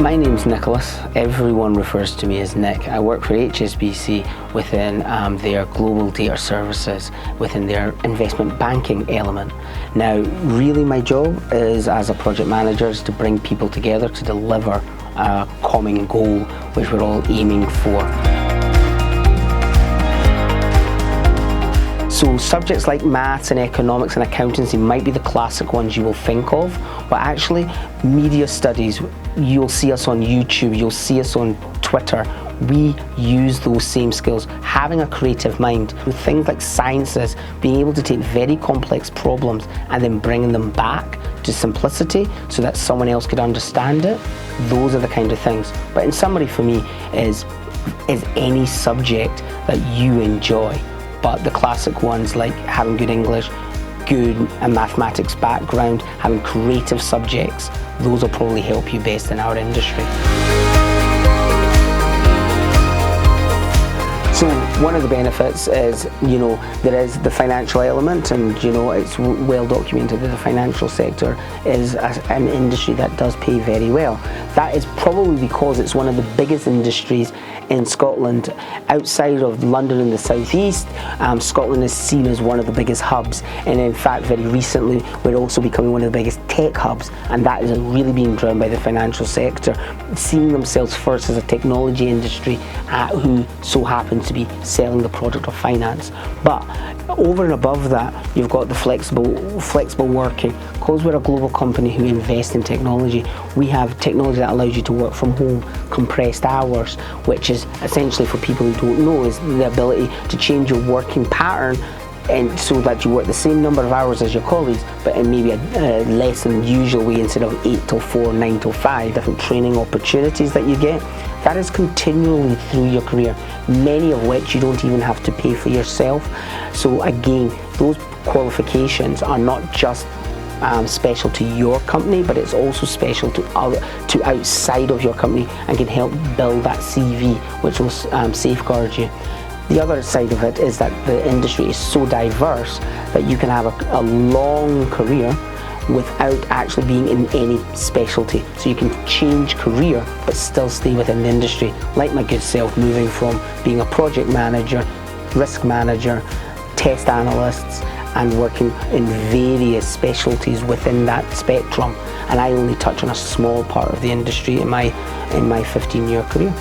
My name's Nicholas. Everyone refers to me as Nick. I work for HSBC within their global data services, within their investment banking element. Now, really my job is as a project manager is to bring people together to deliver a common goal which we're all aiming for. So subjects like maths and economics and accountancy might be the classic ones you will think of, but actually media studies, you'll see us on YouTube, you'll see us on Twitter. We use those same skills, having a creative mind. With things like sciences, being able to take very complex problems and then bringing them back to simplicity so that someone else could understand it, those are the kind of things. But in summary for me is any subject that you enjoy. But the classic ones like having good English, good mathematics background, having creative subjects, those will probably help you best in our industry. So one of the benefits is, there is the financial element, and it's well documented that the financial sector is an industry that does pay very well. That is probably because it's one of the biggest industries in Scotland. Outside of London and the southeast, Scotland is seen as one of the biggest hubs, and in fact very recently we're also becoming one of the biggest tech hubs, and that is really being driven by the financial sector, seeing themselves first as a technology industry who so happens to be selling the product of finance. But over and above that, you've got the flexible working. Because we're a global company who invests in technology, we have technology that allows you to work from home, compressed hours, which is essentially, for people who don't know, is the ability to change your working pattern and so that you work the same number of hours as your colleagues, but in maybe a less than usual way, instead of 8 till 4, 9 till 5, different training opportunities that you get. That is continually through your career, many of which you don't even have to pay for yourself. So again, those qualifications are not just special to your company, but it's also special to outside of your company and can help build that CV, which will safeguard you. The other side of it is that the industry is so diverse that you can have a long career without actually being in any specialty. So you can change career but still stay within the industry, like my good self, moving from being a project manager, risk manager, test analysts, and working in various specialties within that spectrum. And I only touch on a small part of the industry in my 15-year career.